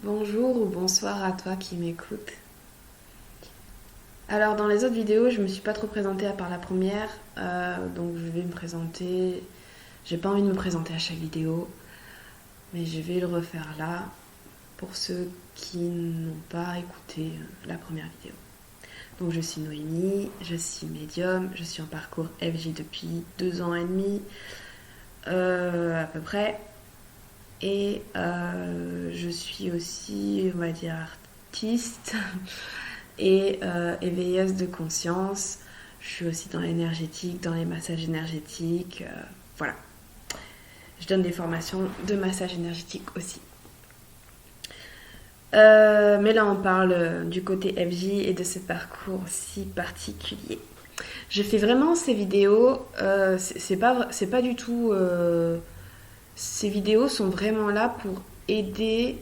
Bonjour ou bonsoir à toi qui m'écoute. Alors dans les autres vidéos, je me suis pas trop présentée à part la première, donc je vais me présenter. J'ai pas envie de me présenter à chaque vidéo, mais je vais le refaire là pour ceux qui n'ont pas écouté la première vidéo. Donc je suis Noémie, je suis médium, je suis en parcours FJ depuis 2 ans et demi à peu près, et je suis aussi, on va dire, artiste et éveilleuse de conscience. Je suis aussi dans l'énergétique, dans les massages énergétiques. Voilà. Je donne des formations de massage énergétique aussi. Mais là, on parle du côté FJ et de ce parcours si particulier. Je fais vraiment ces vidéos, c'est pas du tout. Ces vidéos sont vraiment là pour aider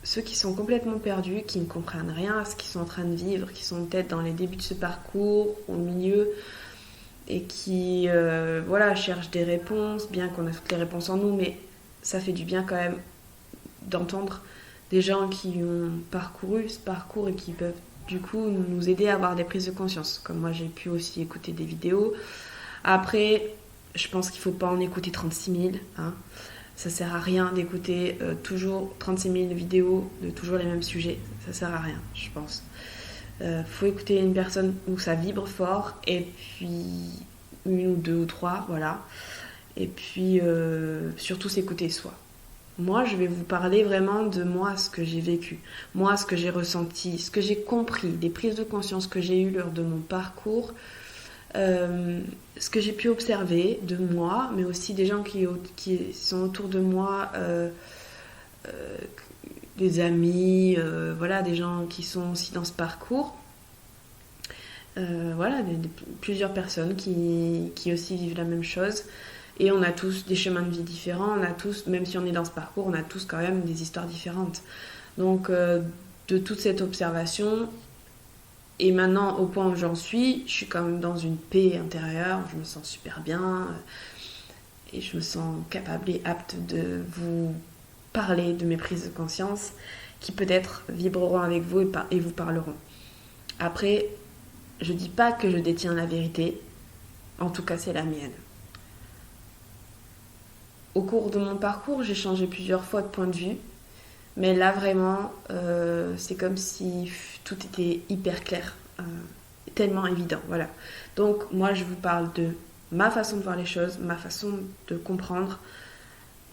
ceux qui sont complètement perdus, qui ne comprennent rien à ce qu'ils sont en train de vivre, qui sont peut-être dans les débuts de ce parcours, au milieu, et qui voilà, cherchent des réponses, bien qu'on a toutes les réponses en nous, mais ça fait du bien quand même d'entendre des gens qui ont parcouru ce parcours et qui peuvent du coup nous aider à avoir des prises de conscience. Comme moi j'ai pu aussi écouter des vidéos. Après, je pense qu'il ne faut pas en écouter 36 000. Hein. Ça sert à rien d'écouter toujours 36 000 vidéos de toujours les mêmes sujets. Ça sert à rien, je pense. Faut écouter une personne où ça vibre fort, et puis une ou deux ou trois, voilà. Et puis surtout s'écouter soi. Moi, je vais vous parler vraiment de moi, ce que j'ai vécu, moi, ce que j'ai ressenti, ce que j'ai compris, des prises de conscience que j'ai eues lors de mon parcours, ce que j'ai pu observer de moi, mais aussi des gens qui sont autour de moi, euh, des amis, voilà, des gens qui sont aussi dans ce parcours. Voilà, plusieurs personnes qui aussi vivent la même chose. Et on a tous des chemins de vie différents, on a tous, même si on est dans ce parcours, on a tous quand même des histoires différentes. Donc, de toute cette observation, et maintenant, au point où j'en suis, je suis quand même dans une paix intérieure, je me sens super bien, et je me sens capable et apte de vous parler de mes prises de conscience, qui peut-être vibreront avec vous et vous parleront. Après, je dis pas que je détiens la vérité, en tout cas c'est la mienne. Au cours de mon parcours, j'ai changé plusieurs fois de point de vue, mais là vraiment, c'est comme si tout était hyper clair, tellement évident, voilà. Donc moi je vous parle de ma façon de voir les choses, ma façon de comprendre,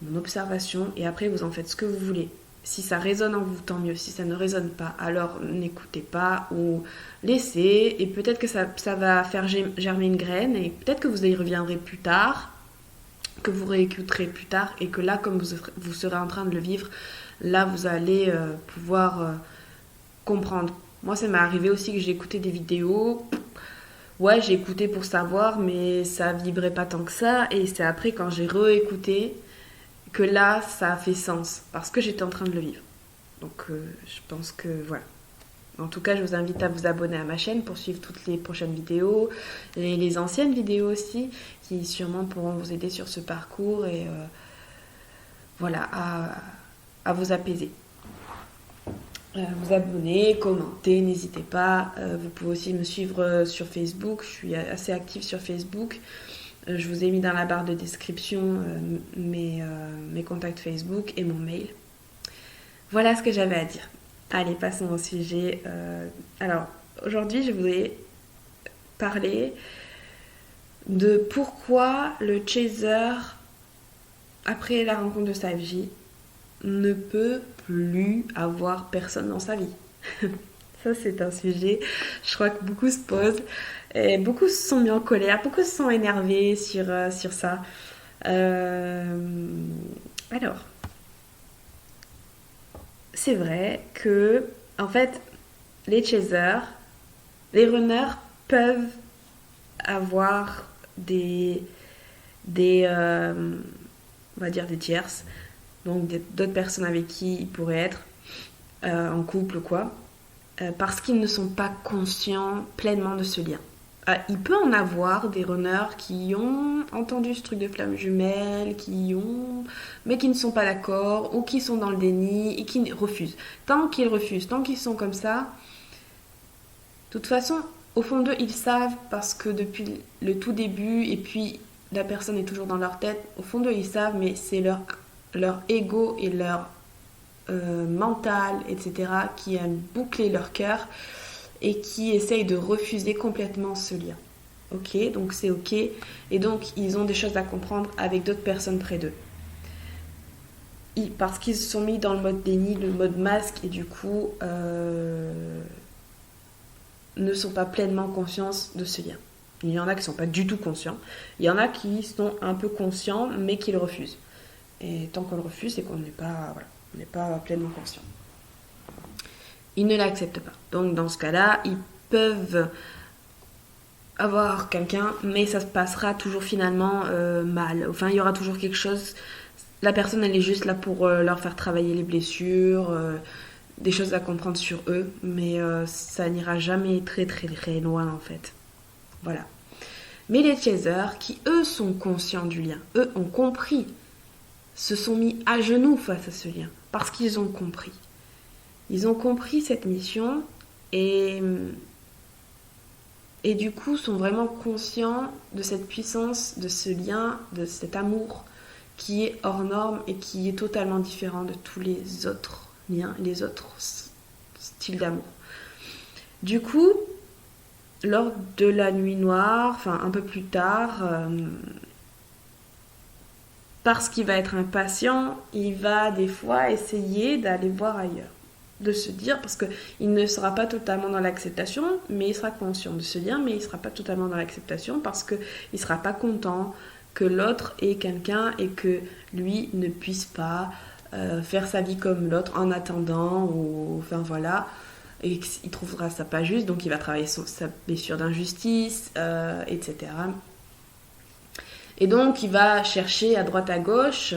mon observation, et après vous en faites ce que vous voulez. Si ça résonne en vous, tant mieux. Si ça ne résonne pas, alors n'écoutez pas ou laissez, et peut-être que ça va faire germer une graine, et peut-être que vous y reviendrez plus tard, que vous réécouterez plus tard, et que là, comme vous serez en train de le vivre, là vous allez pouvoir comprendre. Moi, ça m'est arrivé aussi que j'ai écouté des vidéos. Ouais, j'ai écouté pour savoir, mais ça vibrait pas tant que ça. Et c'est après, quand j'ai réécouté, que là, ça a fait sens. Parce que j'étais en train de le vivre. Donc, je pense que voilà. En tout cas, je vous invite à vous abonner à ma chaîne pour suivre toutes les prochaines vidéos et les anciennes vidéos aussi, qui sûrement pourront vous aider sur ce parcours et voilà, à vous apaiser. Vous abonner, commenter, n'hésitez pas. Vous pouvez aussi me suivre sur Facebook, je suis assez active sur Facebook. Je vous ai mis dans la barre de description mes contacts Facebook et mon mail. Voilà ce que j'avais à dire. Allez, passons au sujet. Alors, aujourd'hui, je voulais parler de pourquoi le chaser, après la rencontre de sa vie, ne peut plus avoir personne dans sa vie. Ça, c'est un sujet, je crois que beaucoup se posent. Et beaucoup se sont mis en colère, beaucoup se sont énervés sur ça. Alors, c'est vrai que, en fait, les chasers, les runners peuvent avoir des on va dire des tierces, donc d'autres personnes avec qui ils pourraient être en couple ou quoi, parce qu'ils ne sont pas conscients pleinement de ce lien. il peut en avoir des runners qui ont entendu ce truc de flamme jumelle, mais qui ne sont pas d'accord, ou qui sont dans le déni et qui refusent. Tant qu'ils refusent, tant qu'ils sont comme ça, de toute façon, au fond d'eux, ils savent parce que depuis le tout début, et puis la personne est toujours dans leur tête, au fond d'eux, ils savent, mais c'est leur ego et leur mental, etc., qui aiment boucler leur cœur et qui essayent de refuser complètement ce lien. Ok, donc c'est ok. Et donc, ils ont des choses à comprendre avec d'autres personnes près d'eux. Parce qu'ils se sont mis dans le mode déni, le mode masque, et du coup, ne sont pas pleinement conscients de ce lien. Il y en a qui ne sont pas du tout conscients. Il y en a qui sont un peu conscients, mais qui le refusent. Et tant qu'on le refuse, c'est qu'on n'est pas, voilà, on n'est pas pleinement conscient. Ils ne l'acceptent pas. Donc dans ce cas-là, ils peuvent avoir quelqu'un, mais ça se passera toujours finalement mal. Enfin, il y aura toujours quelque chose. La personne, elle est juste là pour leur faire travailler les blessures, des choses à comprendre sur eux, mais ça n'ira jamais très très très loin en fait. Voilà. Mais les chasers, qui eux sont conscients du lien, eux ont compris, se sont mis à genoux face à ce lien, parce qu'ils ont compris. Ils ont compris cette mission et du coup sont vraiment conscients de cette puissance, de ce lien, de cet amour qui est hors norme et qui est totalement différent de tous les autres liens, les autres styles d'amour. Du coup, lors de la nuit noire, enfin un peu plus tard, parce qu'il va être impatient, il va des fois essayer d'aller voir ailleurs. De se dire, parce qu'il ne sera pas totalement dans l'acceptation, mais il sera conscient de ce lien, mais il ne sera pas totalement dans l'acceptation parce qu'il ne sera pas content que l'autre ait quelqu'un et que lui ne puisse pas faire sa vie comme l'autre en attendant, ou enfin voilà, et qu'il trouvera ça pas juste, donc il va travailler sa blessure d'injustice, etc. Et donc il va chercher à droite à gauche,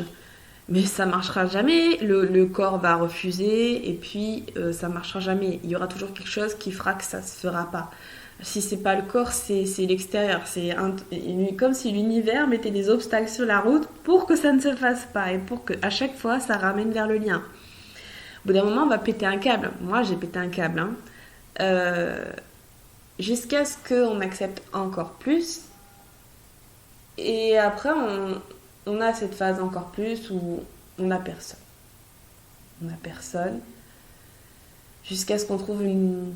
mais ça marchera jamais, le corps va refuser, et puis ça marchera jamais. Il y aura toujours quelque chose qui fera que ça se fera pas. Si c'est pas le corps, c'est l'extérieur. C'est comme si l'univers mettait des obstacles sur la route pour que ça ne se fasse pas, et pour que à chaque fois ça ramène vers le lien. Au bout d'un moment, on va péter un câble. Moi, j'ai pété un câble. Jusqu'à ce qu'on accepte encore plus. Et après, on a cette phase encore plus où on n'a personne. On n'a personne. Jusqu'à ce qu'on trouve un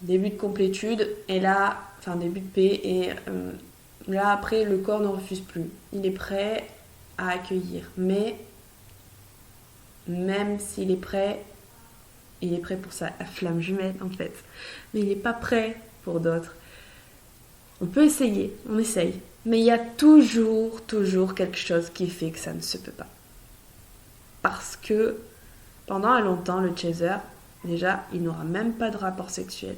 début de complétude. Et là, enfin, début de paix. Et là, après, le corps ne refuse plus. Il est prêt à accueillir. Mais même s'il est prêt, il est prêt pour sa flamme jumelle, en fait. Mais il n'est pas prêt pour d'autres. On peut essayer, on essaye. Mais il y a toujours quelque chose qui fait que ça ne se peut pas. Parce que pendant longtemps, le chaser, déjà, il n'aura même pas de rapport sexuel.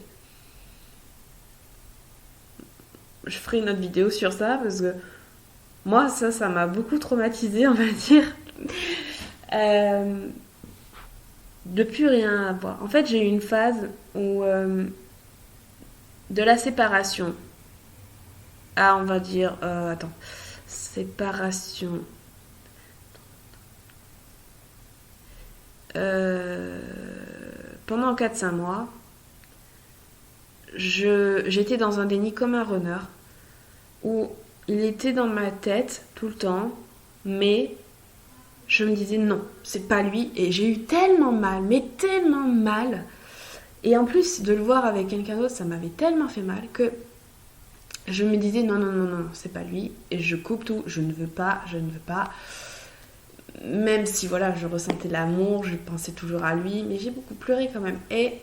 Je ferai une autre vidéo sur ça parce que moi, ça m'a beaucoup traumatisée, on va dire. De plus rien avoir. En fait, j'ai eu une phase où de la séparation. Ah, on va dire... séparation. Pendant 4-5 mois, j'étais dans un déni comme un runner, où il était dans ma tête tout le temps, mais je me disais non, c'est pas lui, et j'ai eu tellement mal, mais tellement mal, et en plus de le voir avec quelqu'un d'autre, ça m'avait tellement fait mal que je me disais non, c'est pas lui, et je coupe tout, je ne veux pas, même si voilà, je ressentais l'amour, je pensais toujours à lui, mais j'ai beaucoup pleuré quand même, et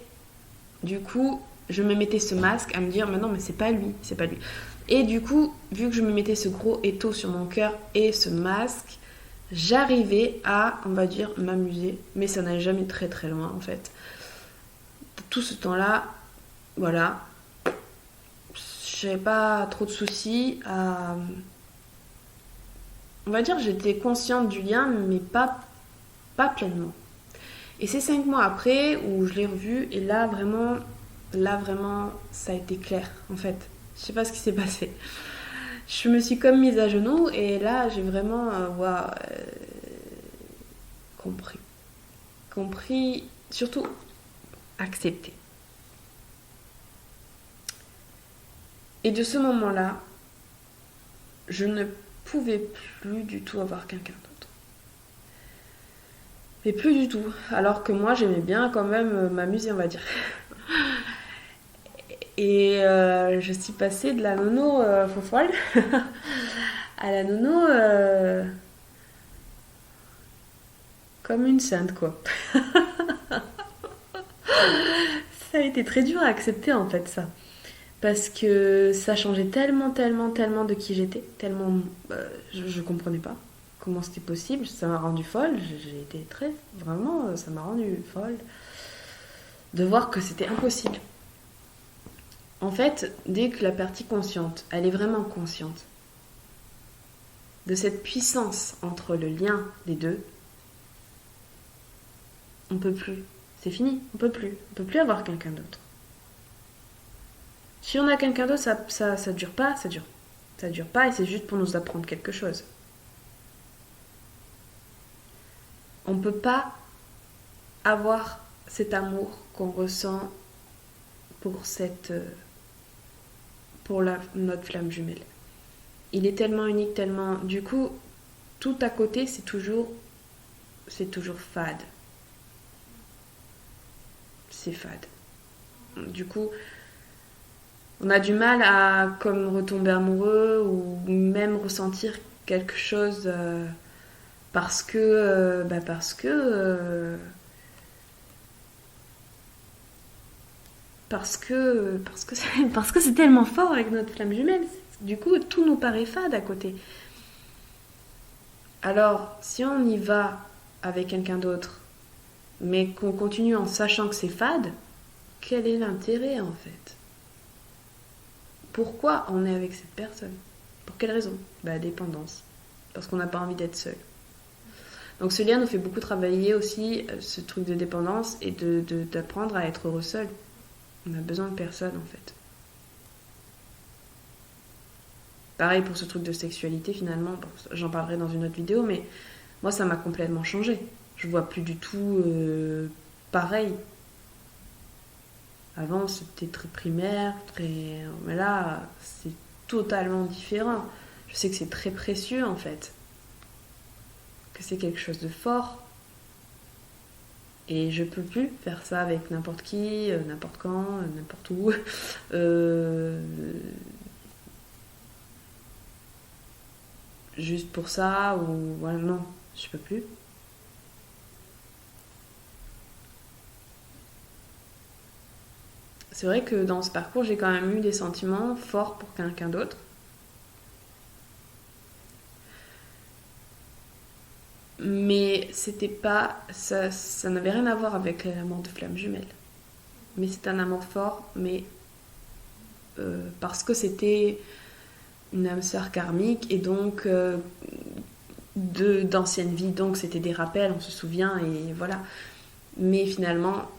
du coup, je me mettais ce masque à me dire mais non, mais c'est pas lui, et du coup, vu que je me mettais ce gros étau sur mon cœur et ce masque, j'arrivais à, on va dire, m'amuser, mais ça n'allait jamais très très loin en fait. Tout ce temps-là, voilà, j'avais pas trop de soucis à... On va dire, j'étais consciente du lien, mais pas pleinement. Et c'est 5 mois après où je l'ai revu, et là vraiment, ça a été clair en fait. Je sais pas ce qui s'est passé. Je me suis comme mise à genoux et là j'ai vraiment compris. Compris, surtout accepté. Et de ce moment-là, je ne pouvais plus du tout avoir quelqu'un d'autre. Mais plus du tout. Alors que moi j'aimais bien quand même m'amuser, on va dire. Et je suis passée de la nono fofolle à la nono comme une sainte, quoi. Ça a été très dur à accepter en fait, ça. Parce que ça changeait tellement, tellement, tellement de qui j'étais. Tellement. Je comprenais pas comment c'était possible. Ça m'a rendue folle. J'ai été très. Vraiment, ça m'a rendue folle de voir que c'était impossible. En fait, dès que la partie consciente, elle est vraiment consciente de cette puissance entre le lien des deux, on peut plus. C'est fini, on peut plus. On peut plus avoir quelqu'un d'autre. Si on a quelqu'un d'autre, ça dure pas, ça dure. Ça dure pas et c'est juste pour nous apprendre quelque chose. On peut pas avoir cet amour qu'on ressent pour notre flamme jumelle. Il est tellement unique, tellement. Du coup, tout à côté, c'est toujours fade. C'est fade. Du coup, on a du mal à comme retomber amoureux ou même ressentir quelque chose parce que parce que c'est tellement fort avec notre flamme jumelle. Du coup, tout nous paraît fade à côté. Alors, si on y va avec quelqu'un d'autre, mais qu'on continue en sachant que c'est fade, quel est l'intérêt en fait? Pourquoi on est avec cette personne? Pour quelle raison? Dépendance. Parce qu'on n'a pas envie d'être seul. Donc ce lien nous fait beaucoup travailler aussi ce truc de dépendance et d'apprendre à être heureux seul. On a besoin de personne en fait. Pareil pour ce truc de sexualité finalement, bon, j'en parlerai dans une autre vidéo, mais moi ça m'a complètement changé. Je vois plus du tout pareil. Avant c'était très primaire, mais là c'est totalement différent. Je sais que c'est très précieux en fait. Que c'est quelque chose de fort. Et je peux plus faire ça avec n'importe qui, n'importe quand, n'importe où. Juste pour ça, ou voilà, non, je peux plus. C'est vrai que dans ce parcours, j'ai quand même eu des sentiments forts pour quelqu'un d'autre. Mais c'était pas. Ça n'avait rien à voir avec l'amour de flamme jumelle. Mais c'est un amour fort, mais parce que c'était une âme sœur karmique et donc d'anciennes vies, donc c'était des rappels, on se souvient et voilà. Mais finalement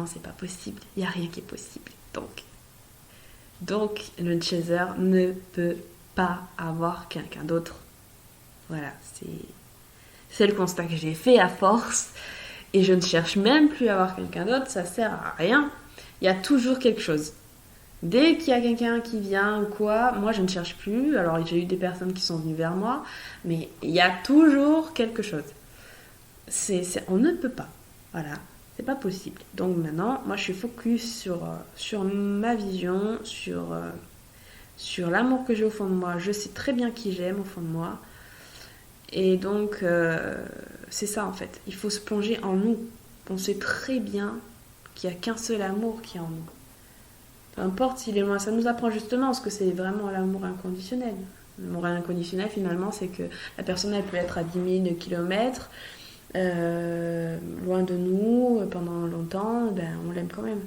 c'est pas possible, il n'y a rien qui est possible. Donc le chaser ne peut pas avoir quelqu'un d'autre. Voilà, c'est le constat que j'ai fait à force et je ne cherche même plus à avoir quelqu'un d'autre, ça sert à rien. Il y a toujours quelque chose. Dès qu'il y a quelqu'un qui vient ou quoi, moi je ne cherche plus. Alors j'ai eu des personnes qui sont venues vers moi, mais il y a toujours quelque chose. On ne peut pas. Voilà, c'est pas possible. Donc maintenant, moi je suis focus sur ma vision, sur l'amour que j'ai au fond de moi. Je sais très bien qui j'aime au fond de moi. Et donc, c'est ça en fait. Il faut se plonger en nous. On sait très bien qu'il n'y a qu'un seul amour qui est en nous. Peu importe s'il est loin, ça nous apprend justement ce que c'est vraiment l'amour inconditionnel. L'amour inconditionnel, finalement, c'est que la personne, elle peut être à 10 000 kilomètres, loin de nous, pendant longtemps, on l'aime quand même.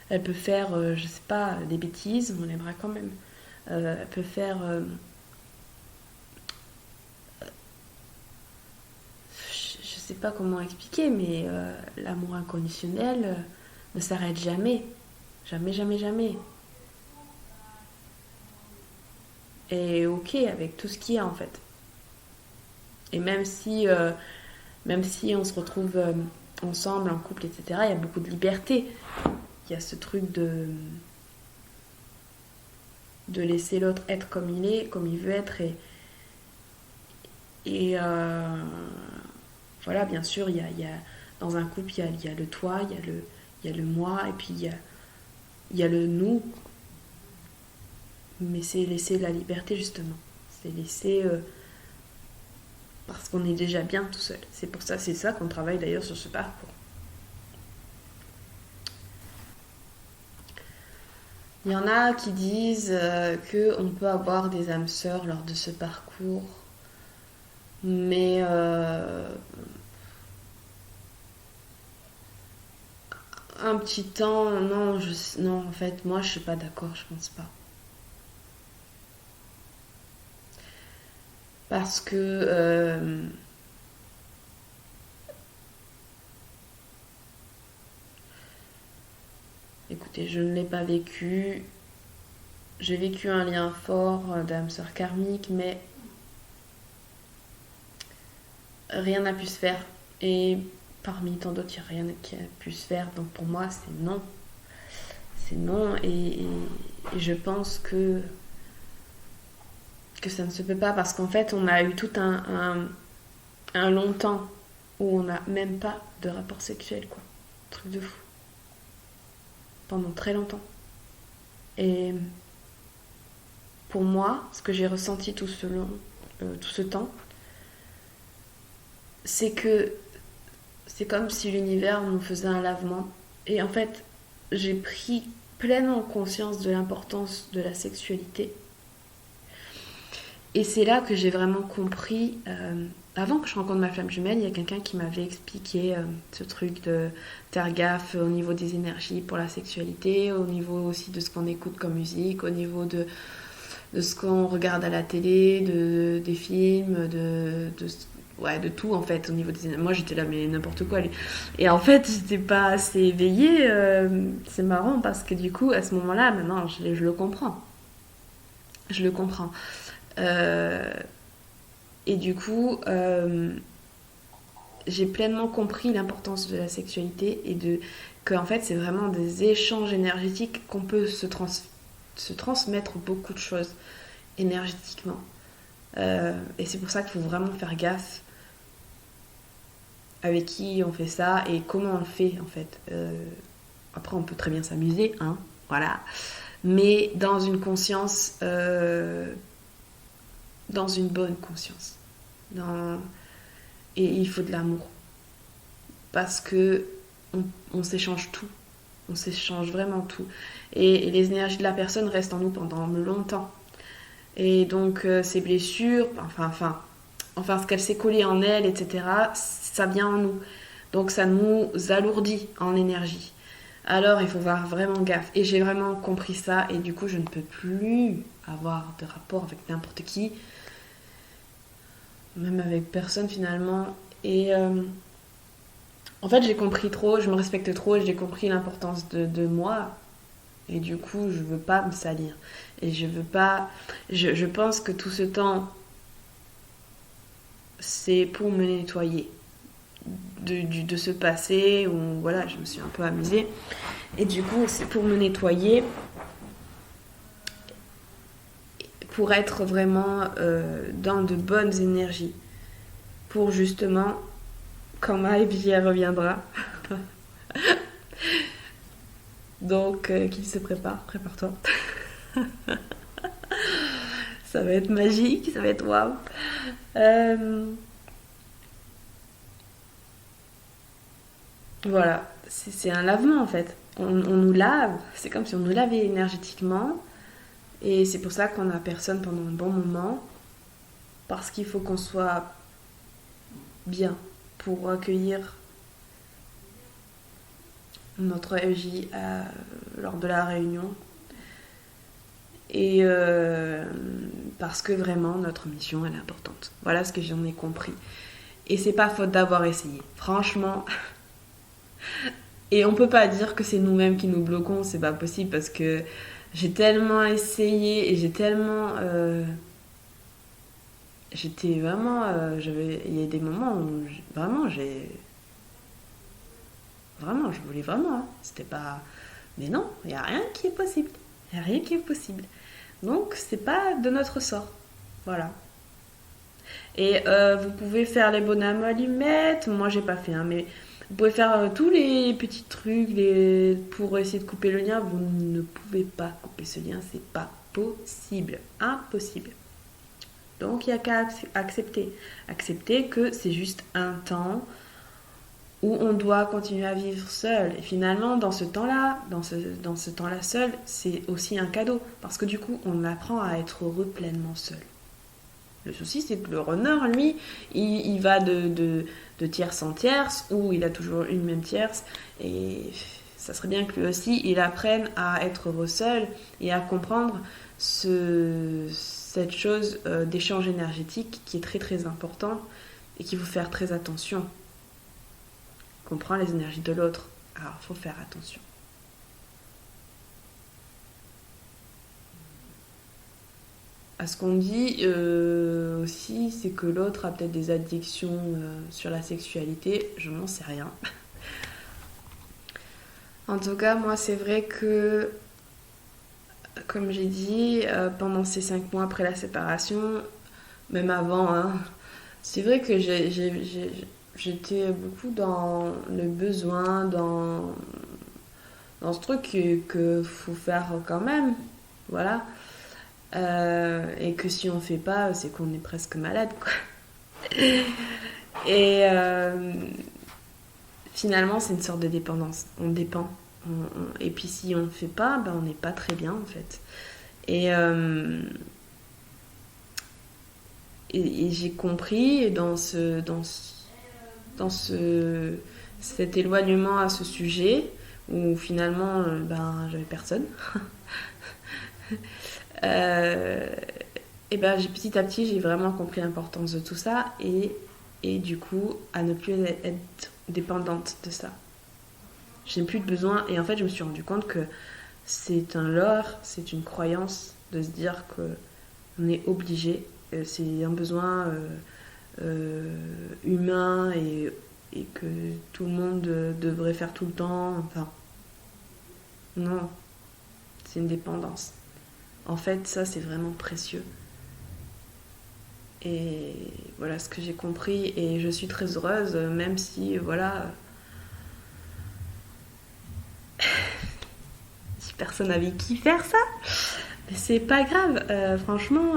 Elle peut faire, je sais pas, des bêtises, on l'aimera quand même. Elle peut faire... je sais pas comment expliquer, mais l'amour inconditionnel ne s'arrête jamais. Jamais, jamais, jamais. et ok avec tout ce qu'il y a en fait. Et même si on se retrouve ensemble, en couple, etc., il y a beaucoup de liberté. Il y a ce truc de laisser l'autre être comme il est, comme il veut être. Et voilà, bien sûr, dans un couple, il y a le toi, il y a le moi, et puis il y a le nous. Mais c'est laisser la liberté, justement. C'est laisser... parce qu'on est déjà bien tout seul. C'est ça qu'on travaille d'ailleurs sur ce parcours. Il y en a qui disent qu'on peut avoir des âmes sœurs lors de ce parcours, mais un petit temps, non, en fait, moi je suis pas d'accord, je pense pas. Parce que écoutez, je ne l'ai pas vécu. J'ai vécu un lien fort d'âme sœur karmique, mais rien n'a pu se faire. Et parmi tant d'autres, il n'y a rien qui a pu se faire. Donc pour moi, c'est non. C'est non. Et je pense que ça ne se peut pas parce qu'en fait, on a eu tout un long temps où on n'a même pas de rapport sexuel, quoi. Truc de fou. Pendant très longtemps. Et pour moi, ce que j'ai ressenti tout ce temps, c'est que c'est comme si l'univers nous faisait un lavement. Et en fait, j'ai pris pleinement conscience de l'importance de la sexualité. Et c'est là que j'ai vraiment compris. Avant que je rencontre ma flamme jumelle, il y a quelqu'un qui m'avait expliqué ce truc de faire gaffe au niveau des énergies pour la sexualité, au niveau aussi de ce qu'on écoute comme musique, au niveau de ce qu'on regarde à la télé, des films, de tout en fait au niveau des énergies. Moi j'étais là mais n'importe quoi. Et en fait j'étais pas assez éveillée. C'est marrant parce que du coup à ce moment-là, maintenant je le comprends. Je le comprends. Et du coup, j'ai pleinement compris l'importance de la sexualité et que en fait c'est vraiment des échanges énergétiques qu'on peut se transmettre beaucoup de choses énergétiquement. Et c'est pour ça qu'il faut vraiment faire gaffe avec qui on fait ça et comment on le fait en fait. Après on peut très bien s'amuser, hein, voilà. Mais dans une conscience, dans une bonne conscience. Et il faut de l'amour. Parce que on s'échange tout. On s'échange vraiment tout. Et les énergies de la personne restent en nous pendant longtemps. Et donc ces blessures, enfin ce qu'elle s'est collée en elle, etc., ça vient en nous. Donc ça nous alourdit en énergie. Alors il faut faire vraiment gaffe. Et j'ai vraiment compris ça. Et du coup je ne peux plus avoir de rapport avec n'importe qui. Même avec personne finalement. Et en fait j'ai compris trop, je me respecte trop et j'ai compris l'importance de moi. Et du coup je veux pas me salir. Et je veux pas... Je pense que tout ce temps c'est pour me nettoyer de ce passé où voilà je me suis un peu amusée. Et du coup c'est pour me nettoyer, pour être vraiment dans de bonnes énergies. Pour justement, quand ma vie reviendra. Donc, qu'il se prépare, prépare-toi. Ça va être magique, ça va être waouh. Voilà, c'est un lavement en fait. On nous lave, c'est comme si on nous lavait énergétiquement. Et c'est pour ça qu'on a personne pendant un bon moment. Parce qu'il faut qu'on soit bien pour accueillir notre EJ lors de la réunion. Et parce que vraiment notre mission elle est importante. Voilà ce que j'en ai compris. Et c'est pas faute d'avoir essayé. Franchement. Et on peut pas dire que c'est nous-mêmes qui nous bloquons, c'est pas possible parce que J'ai tellement essayé et j'étais vraiment... il y a des moments où vraiment, je voulais vraiment. Hein. C'était pas... Mais non, il n'y a rien qui est possible. Il n'y a rien qui est possible. Donc, c'est pas de notre sort. Voilà. Et vous pouvez faire les bonhommes allumettes. Moi, j'ai pas fait, hein, mais vous pouvez faire tous les petits trucs pour essayer de couper le lien. Vous ne pouvez pas couper ce lien. C'est pas possible. Impossible. Donc, il n'y a qu'à accepter. Accepter que c'est juste un temps où on doit continuer à vivre seul. Et finalement, dans ce temps-là, dans ce temps-là seul, c'est aussi un cadeau. Parce que du coup, on apprend à être heureux pleinement seul. Le souci, c'est que le runner, lui, il va de tierce en tierce, ou il a toujours une même tierce. Et ça serait bien que lui aussi, il apprenne à être heureux seul et à comprendre cette chose d'échange énergétique qui est très très important et qu'il faut faire très attention. On comprend les énergies de l'autre. Alors, il faut faire attention. À ce qu'on dit aussi, c'est que l'autre a peut-être des addictions sur la sexualité. Je n'en sais rien. En tout cas, moi, c'est vrai que, comme j'ai dit, pendant ces 5 mois après la séparation, même avant, hein, c'est vrai que j'étais beaucoup dans le besoin, dans ce truc que faut faire quand même. Voilà. Et que si on fait pas, c'est qu'on est presque malade, quoi. Et finalement, c'est une sorte de dépendance. On dépend. Et puis si on ne fait pas, ben, on n'est pas très bien, en fait. Et, euh, et j'ai compris dans cet éloignement à ce sujet, où finalement, ben, j'avais personne. Euh, et ben petit à petit j'ai vraiment compris l'importance de tout ça et du coup à ne plus être dépendante de ça. Je n'ai plus de besoin et en fait je me suis rendu compte que c'est un leurre, c'est une croyance de se dire que on est obligé, c'est un besoin humain et que tout le monde devrait faire tout le temps. Enfin, non, c'est une dépendance. En fait, ça, c'est vraiment précieux. Et voilà ce que j'ai compris. Et je suis très heureuse, même si, voilà, si personne n'avait qui faire ça. Mais c'est pas grave. Franchement,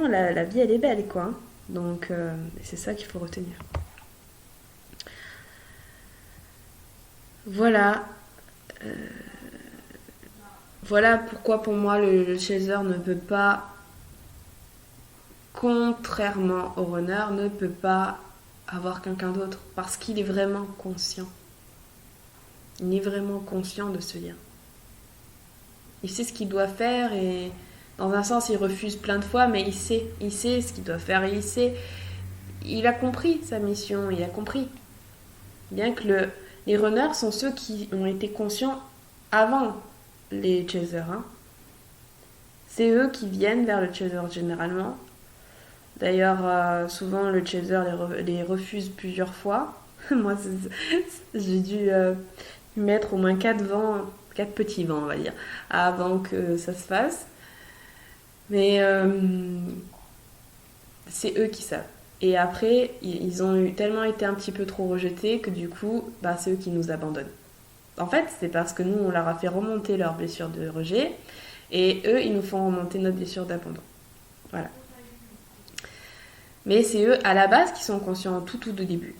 la vie, elle est belle, quoi. Donc, c'est ça qu'il faut retenir. Voilà. Euh, voilà pourquoi pour moi le chaser ne peut pas, contrairement au runner, ne peut pas avoir quelqu'un d'autre parce qu'il est vraiment conscient. Il est vraiment conscient de ce lien. Il sait ce qu'il doit faire et dans un sens il refuse plein de fois mais il sait ce qu'il doit faire et il a compris sa mission, il a compris. Bien que les runners sont ceux qui ont été conscients avant les chasers. Hein. C'est eux qui viennent vers le chaser généralement. D'ailleurs, souvent le chaser les refuse plusieurs fois. Moi, j'ai dû mettre au moins 4 petits vents, on va dire, avant que ça se fasse. Mais c'est eux qui savent. Et après, ils ont tellement été un petit peu trop rejetés que du coup, bah, c'est eux qui nous abandonnent. En fait, c'est parce que nous, on leur a fait remonter leur blessure de rejet et eux, ils nous font remonter notre blessure d'abandon. Voilà. Mais c'est eux, à la base, qui sont conscients tout au début.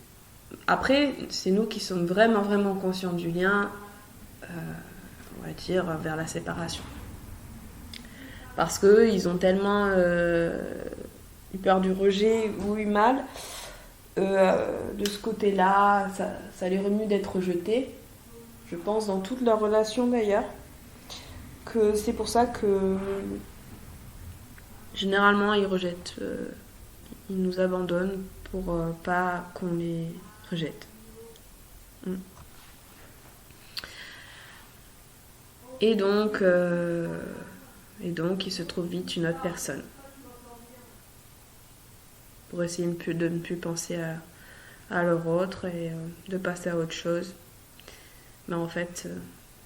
Après, c'est nous qui sommes vraiment, vraiment conscients du lien, on va dire, vers la séparation. Parce qu'eux, ils ont tellement eu peur du rejet ou eu mal. De ce côté-là, ça les remue d'être rejetés. Je pense dans toutes leurs relations d'ailleurs. Que c'est pour ça que généralement ils rejettent. Ils nous abandonnent pour pas qu'on les rejette. Mm. Et donc, il se trouve vite une autre personne. Pour essayer de ne plus penser à leur autre et de passer à autre chose. Mais en fait,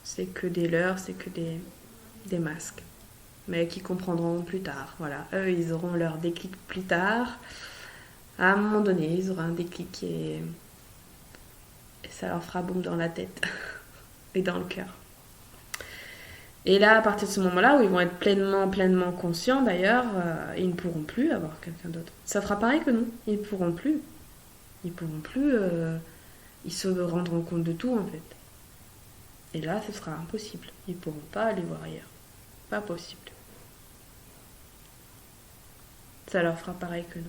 c'est que des leurres, c'est que des masques. Mais qui comprendront plus tard. Voilà, eux, ils auront leur déclic plus tard. À un moment donné, ils auront un déclic et ça leur fera boum dans la tête et dans le cœur. Et là, à partir de ce moment-là, où ils vont être pleinement conscients d'ailleurs, ils ne pourront plus avoir quelqu'un d'autre. Ça fera pareil que nous. Ils ne pourront plus. Ils pourront plus. Ils se rendront compte de tout en fait. Et là, ce sera impossible. Ils ne pourront pas aller voir ailleurs. Pas possible. Ça leur fera pareil que nous.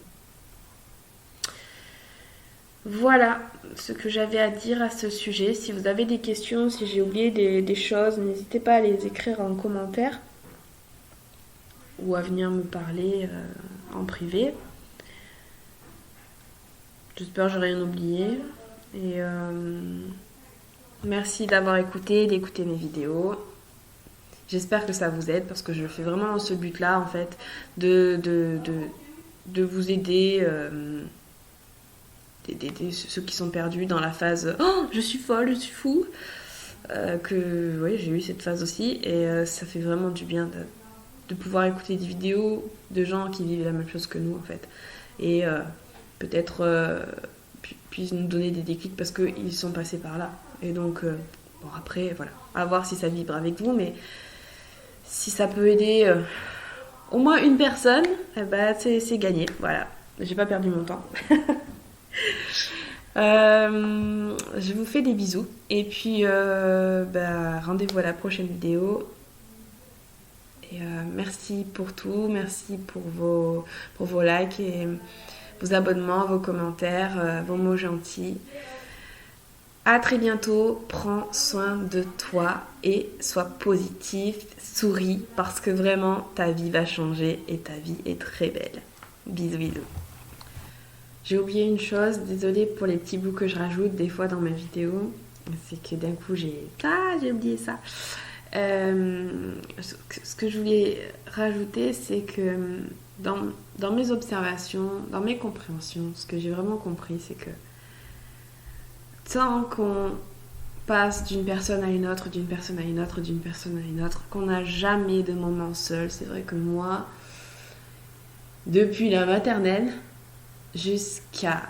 Voilà ce que j'avais à dire à ce sujet. Si vous avez des questions, si j'ai oublié des choses, n'hésitez pas à les écrire en commentaire ou à venir me parler en privé. J'espère que j'ai rien oublié. Et merci d'avoir d'écouter mes vidéos. J'espère que ça vous aide parce que je le fais vraiment dans ce but-là en fait, de vous aider. Ceux qui sont perdus dans la phase oh je suis folle, je suis fou, que oui, j'ai eu cette phase aussi et ça fait vraiment du bien de pouvoir écouter des vidéos de gens qui vivent la même chose que nous en fait et peut-être puissent nous donner des déclics parce qu'ils sont passés par là et donc bon après voilà, à voir si ça vibre avec vous, mais si ça peut aider au moins une personne, eh ben, c'est gagné, voilà, j'ai pas perdu mon temps. Je vous fais des bisous et puis rendez-vous à la prochaine vidéo et merci pour tout, merci pour vos likes et vos abonnements, vos commentaires, vos mots gentils. À très bientôt, prends soin de toi et sois positif, souris parce que vraiment ta vie va changer et ta vie est très belle. Bisous. J'ai oublié une chose, désolée pour les petits bouts que je rajoute des fois dans mes vidéos, c'est que d'un coup j'ai oublié ça. Ce que je voulais rajouter, c'est que dans mes observations, dans mes compréhensions, ce que j'ai vraiment compris, c'est que tant qu'on passe d'une personne à une autre, d'une personne à une autre, d'une personne à une autre, qu'on n'a jamais de moment seul, c'est vrai que moi, depuis la maternelle, jusqu'à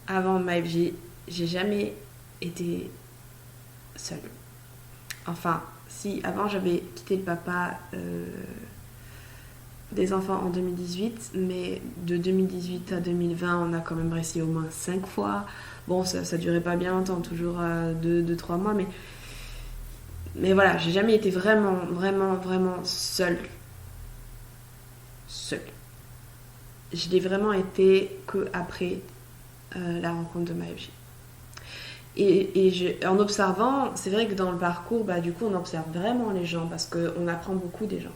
avant ma vie, j'ai jamais été seule. Enfin, si avant j'avais quitté le papa des enfants en 2018, mais de 2018 à 2020, on a quand même resté au moins 5 fois. Bon, ça durait pas bien longtemps, toujours 2-3 mois, mais voilà, j'ai jamais été vraiment seule. Je l'ai vraiment été qu'après la rencontre de Maëvi. Et en observant, c'est vrai que dans le parcours, du coup, on observe vraiment les gens parce qu'on apprend beaucoup des gens.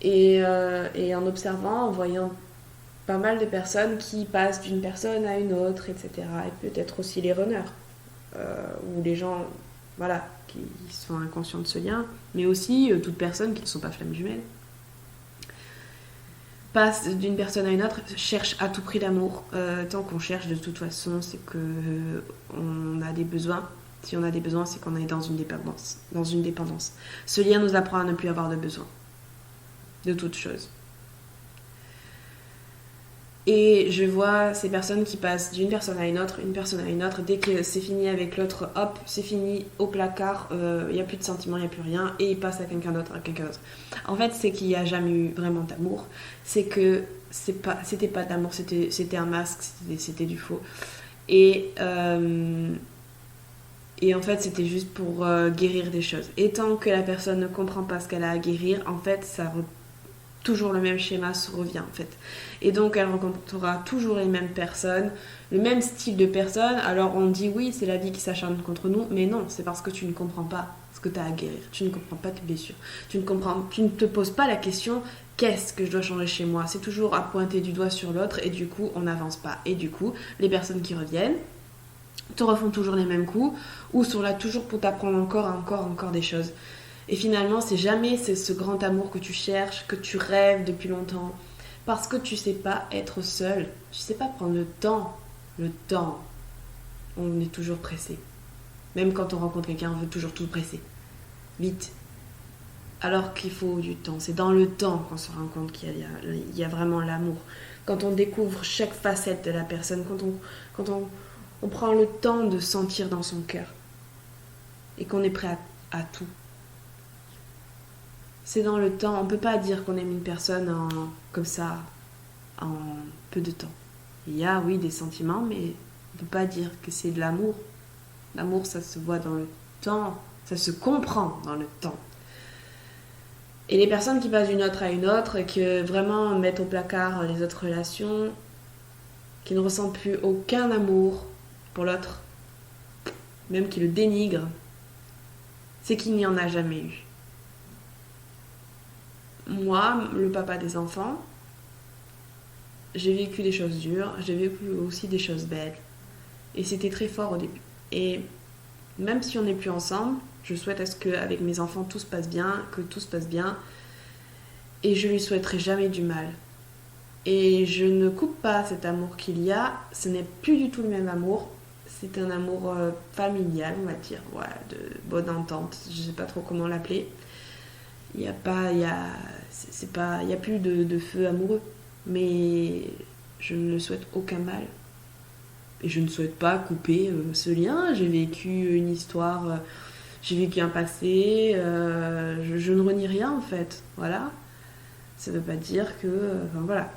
Et en observant, en voyant pas mal de personnes qui passent d'une personne à une autre, etc. Et peut-être aussi les runners, ou les gens voilà, qui sont inconscients de ce lien, mais aussi toutes personnes qui ne sont pas flammes jumelles. Passe d'une personne à une autre, cherche à tout prix l'amour. Tant qu'on cherche, de toute façon, c'est qu'on a des besoins. Si on a des besoins, c'est qu'on est dans une dépendance. Ce lien nous apprend à ne plus avoir de besoin. De toute chose. Et je vois ces personnes qui passent d'une personne à une autre, dès que c'est fini avec l'autre, hop, c'est fini, au placard, il n'y a plus de sentiments, il n'y a plus rien, et ils passent à quelqu'un d'autre. En fait, c'est qu'il n'y a jamais eu vraiment d'amour, c'est que c'était pas d'amour, c'était un masque, c'était du faux. Et en fait, c'était juste pour guérir des choses. Et tant que la personne ne comprend pas ce qu'elle a à guérir, en fait, toujours le même schéma se revient en fait. Et donc elle rencontrera toujours les mêmes personnes, le même style de personnes. Alors on dit oui, c'est la vie qui s'acharne contre nous, mais non, c'est parce que tu ne comprends pas ce que tu as à guérir. Tu ne comprends pas tes blessures. Tu ne te poses pas la question qu'est-ce que je dois changer chez moi. C'est toujours à pointer du doigt sur l'autre et du coup on n'avance pas. Et du coup, les personnes qui reviennent te refont toujours les mêmes coups ou sont là toujours pour t'apprendre encore des choses. Et finalement, c'est jamais ce grand amour que tu cherches, que tu rêves depuis longtemps. Parce que tu sais pas être seul. Tu sais pas prendre le temps. Le temps. On est toujours pressé. Même quand on rencontre quelqu'un, on veut toujours tout presser. Vite. Alors qu'il faut du temps. C'est dans le temps qu'on se rend compte qu'il y a vraiment l'amour. Quand on découvre chaque facette de la personne, quand on prend le temps de sentir dans son cœur. Et qu'on est prêt à tout. C'est dans le temps. On ne peut pas dire qu'on aime une personne comme ça, en peu de temps. Il y a, oui, des sentiments, mais on ne peut pas dire que c'est de l'amour. L'amour, ça se voit dans le temps. Ça se comprend dans le temps. Et les personnes qui passent d'une autre à une autre, et qui vraiment mettent au placard les autres relations, qui ne ressentent plus aucun amour pour l'autre, même qui le dénigrent, c'est qu'il n'y en a jamais eu. Moi, le papa des enfants, j'ai vécu des choses dures, j'ai vécu aussi des choses belles. Et c'était très fort au début. Et même si on n'est plus ensemble, je souhaite à ce qu'avec mes enfants tout se passe bien, que tout se passe bien. Et je lui souhaiterai jamais du mal. Et je ne coupe pas cet amour qu'il y a. Ce n'est plus du tout le même amour. C'est un amour familial, on va dire, voilà, de bonne entente. Je ne sais pas trop comment l'appeler. Il n'y a pas, il y a plus de feu amoureux. Mais je ne le souhaite aucun mal. Et je ne souhaite pas couper ce lien. J'ai vécu une histoire, j'ai vécu un passé. Je ne renie rien en fait. Voilà. Ça ne veut pas dire que... enfin voilà.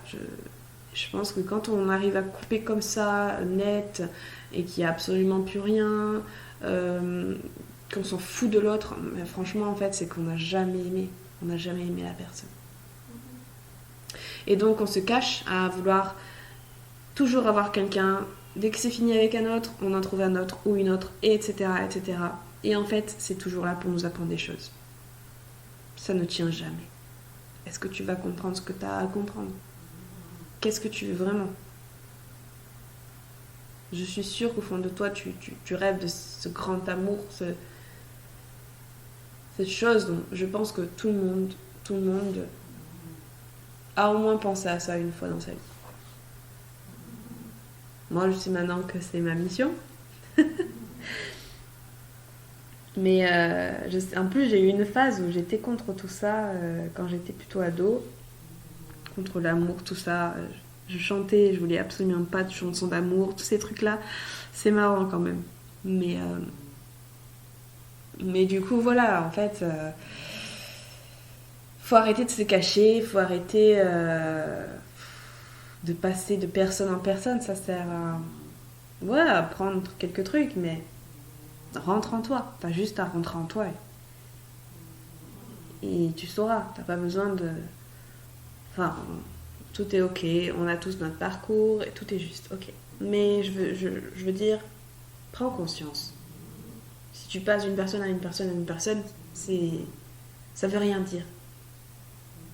Je pense que quand on arrive à couper comme ça, net, et qu'il n'y a absolument plus rien, qu'on s'en fout de l'autre, mais franchement en fait c'est qu'on n'a jamais aimé. On n'a jamais aimé la personne. Et donc on se cache à vouloir toujours avoir quelqu'un. Dès que c'est fini avec un autre, on en trouve un autre ou une autre, etc., etc. Et en fait, c'est toujours là pour nous apprendre des choses. Ça ne tient jamais. Est-ce que tu vas comprendre ce que tu as à comprendre? Qu'est-ce que tu veux vraiment? Je suis sûre qu'au fond de toi, tu rêves de ce grand amour, cette chose dont je pense que tout le monde a au moins pensé à ça une fois dans sa vie. Moi, je sais maintenant que c'est ma mission. Mais en plus, j'ai eu une phase où j'étais contre tout ça quand j'étais plutôt ado. Contre l'amour, tout ça. Je chantais, je voulais absolument pas de chansons d'amour, tous ces trucs-là. C'est marrant quand même. Mais du coup, voilà, en fait, faut arrêter de se cacher, faut arrêter de passer de personne en personne. Ça sert à, ouais, à apprendre quelques trucs, mais rentre en toi. T'as juste à rentrer en toi. Et tu sauras, t'as pas besoin de... Enfin, tout est ok, on a tous notre parcours et tout est juste, ok. Mais je veux dire, prends conscience. Si tu passes d'une personne à une personne à une personne, ça veut rien dire.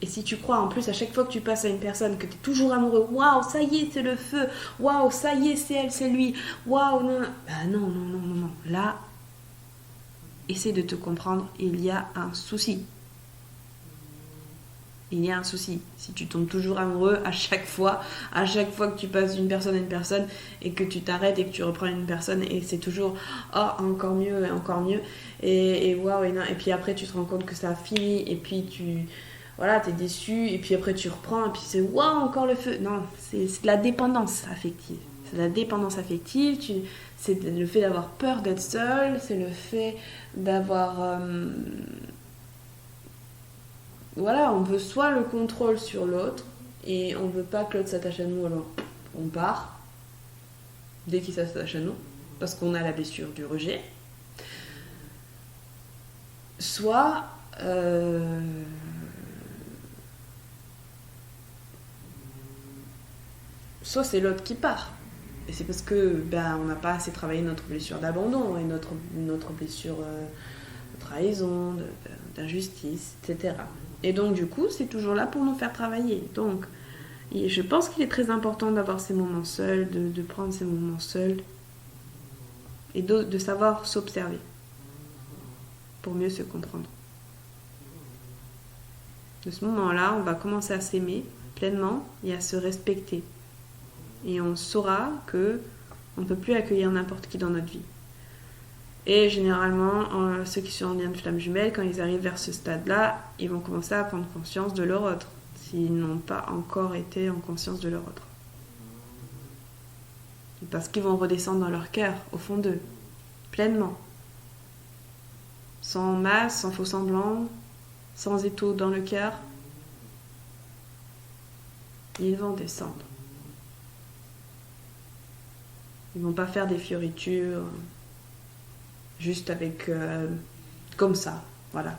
Et si tu crois en plus à chaque fois que tu passes à une personne que tu es toujours amoureux, waouh, ça y est, c'est le feu, waouh, ça y est, c'est elle, c'est lui, waouh, non, non. Bah non, non, non, non, non. Là, essaie de te comprendre, il y a un souci. Il y a un souci. Si tu tombes toujours amoureux à chaque fois que tu passes d'une personne à une personne et que tu t'arrêtes et que tu reprends une personne et c'est toujours oh encore mieux et waouh et puis après tu te rends compte que ça a fini et puis voilà t'es déçu et puis après tu reprends et puis c'est waouh encore le feu. Non, c'est de la dépendance affective. C'est de la dépendance affective. C'est le fait d'avoir peur d'être seul. C'est le fait d'avoir voilà, on veut soit le contrôle sur l'autre et on veut pas que l'autre s'attache à nous, alors on part dès qu'il s'attache à nous parce qu'on a la blessure du rejet. Soit soit c'est l'autre qui part. Et c'est parce que on n'a pas assez travaillé notre blessure d'abandon et notre blessure de trahison, d'injustice, etc. Et donc du coup, c'est toujours là pour nous faire travailler. Donc, je pense qu'il est très important d'avoir ces moments seuls, de prendre ces moments seuls et de savoir s'observer pour mieux se comprendre. De ce moment-là, on va commencer à s'aimer pleinement et à se respecter. Et on saura que on ne peut plus accueillir n'importe qui dans notre vie. Et généralement, ceux qui sont en lien de flamme jumelle, quand ils arrivent vers ce stade-là, ils vont commencer à prendre conscience de leur autre, s'ils n'ont pas encore été en conscience de leur autre. Parce qu'ils vont redescendre dans leur cœur, au fond d'eux, pleinement. Sans masse, sans faux semblant, sans étau dans le cœur. Ils vont descendre. Ils vont pas faire des fioritures juste avec comme ça, voilà.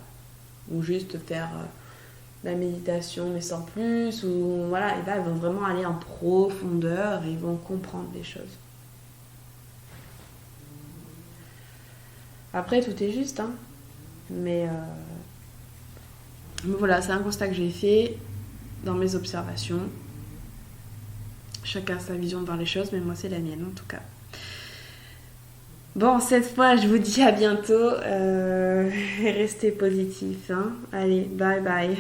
Ou juste faire la méditation mais sans plus, ou voilà. Et là, ils vont vraiment aller en profondeur et ils vont comprendre les choses. Après, tout est juste, hein. Mais voilà, c'est un constat que j'ai fait dans mes observations. Chacun a sa vision de voir les choses, mais moi c'est la mienne en tout cas. Bon, cette fois je vous dis à bientôt. Restez positifs, hein. Allez, bye bye.